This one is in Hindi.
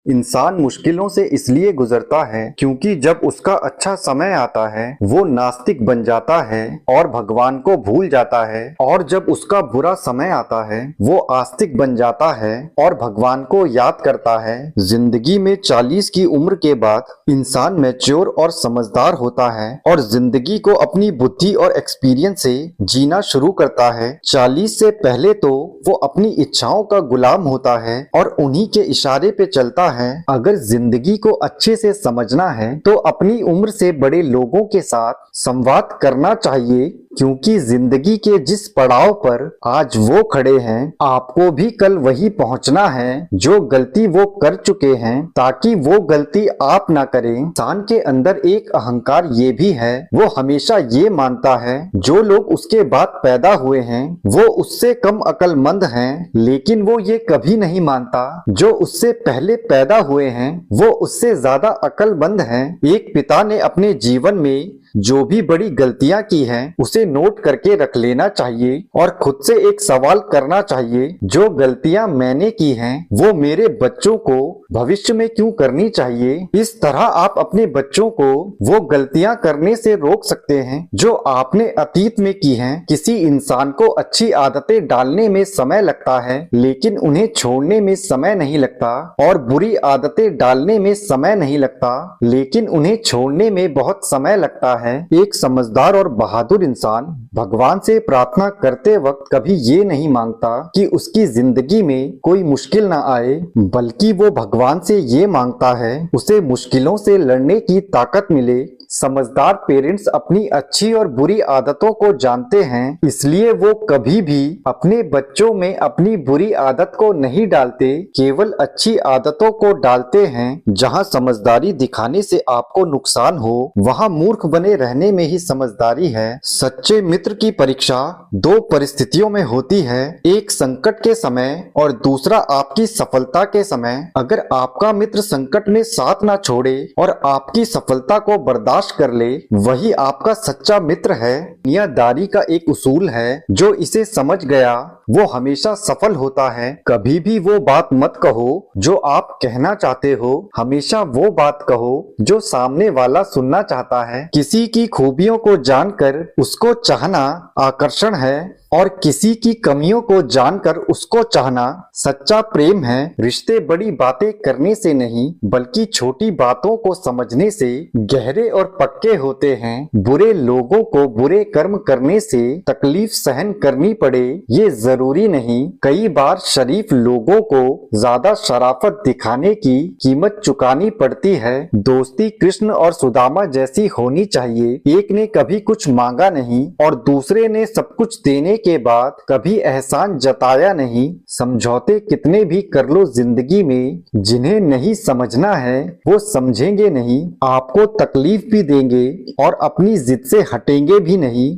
इंसान मुश्किलों से इसलिए गुजरता है क्योंकि जब उसका अच्छा समय आता है वो नास्तिक बन जाता है और भगवान को भूल जाता है, और जब उसका बुरा समय आता है वो आस्तिक बन जाता है और भगवान को याद करता है। जिंदगी में 40 की उम्र के बाद इंसान मैच्योर और समझदार होता है और जिंदगी को अपनी बुद्धि और एक्सपीरियंस से जीना शुरू करता है। 40 से पहले तो वो अपनी इच्छाओं का गुलाम होता है और उन्हीं के इशारे पे चलता है। अगर जिंदगी को अच्छे से समझना है तो अपनी उम्र से बड़े लोगों के साथ संवाद करना चाहिए, क्योंकि जिंदगी के जिस पड़ाव पर आज वो खड़े हैं आपको भी कल वही पहुंचना है जो गलती वो कर चुके हैं, ताकि वो गलती आप ना करें। इंसान के अंदर एक अहंकार ये भी है, वो हमेशा ये मानता है जो लोग उसके बाद पैदा हुए हैं वो उससे कम अक्लमंद हैं, लेकिन वो ये कभी नहीं मानता जो उससे पहले पैदा हुए हैं वो उससे ज्यादा अक्लमंद हैं। एक पिता ने अपने जीवन में जो भी बड़ी गलतियां की हैं उसे नोट करके रख लेना चाहिए और खुद से एक सवाल करना चाहिए, जो गलतियां मैंने की हैं वो मेरे बच्चों को भविष्य में क्यों करनी चाहिए। इस तरह आप अपने बच्चों को वो गलतियां करने से रोक सकते हैं जो आपने अतीत में की हैं। किसी इंसान को अच्छी आदतें डालने में समय लगता है लेकिन उन्हें छोड़ने में समय नहीं लगता, और बुरी आदतें डालने में समय नहीं लगता लेकिन उन्हें छोड़ने में बहुत समय लगता है। एक समझदार और बहादुर इंसान भगवान से प्रार्थना करते वक्त कभी ये नहीं मांगता कि उसकी जिंदगी में कोई मुश्किल ना आए, बल्कि वो भगवान से ये मांगता है उसे मुश्किलों से लड़ने की ताकत मिले। समझदार पेरेंट्स अपनी अच्छी और बुरी आदतों को जानते हैं, इसलिए वो कभी भी अपने बच्चों में अपनी बुरी आदत को नहीं डालते, केवल अच्छी आदतों को डालते हैं। जहाँ समझदारी दिखाने से आपको नुकसान हो वहाँ मूर्ख बने रहने में ही समझदारी है। सच्चे मित्र की परीक्षा दो परिस्थितियों में होती है, एक संकट के समय और दूसरा आपकी सफलता के समय। अगर आपका मित्र संकट में साथ ना छोड़े और आपकी सफलता को बर्दाश्त कर ले, वही आपका सच्चा मित्र है। दुनियादारी का एक उसूल है, जो इसे समझ गया वो हमेशा सफल होता है। कभी भी वो बात मत कहो जो आप कहना चाहते हो, हमेशा वो बात कहो जो सामने वाला सुनना चाहता है। किसी की खूबियों को जानकर उसको चाहना आकर्षण है और किसी की कमियों को जानकर उसको चाहना सच्चा प्रेम है। रिश्ते बड़ी बातें करने से नहीं बल्कि छोटी बातों को समझने से गहरे और पक्के होते हैं। बुरे लोगों को बुरे कर्म करने से तकलीफ सहन करनी पड़े ये जरूरी नहीं। कई बार शरीफ लोगों को ज्यादा शराफत दिखाने की कीमत चुकानी पड़ती है। दोस्ती कृष्ण और सुदामा जैसी होनी चाहिए, एक ने कभी कुछ मांगा नहीं और दूसरे ने सब कुछ देने के बाद कभी एहसान जताया नहीं। समझौते कितने भी कर लो जिंदगी में, जिन्हें नहीं समझना है वो समझेंगे नहीं, आपको तकलीफ भी देंगे और अपनी जिद से हटेंगे भी नहीं।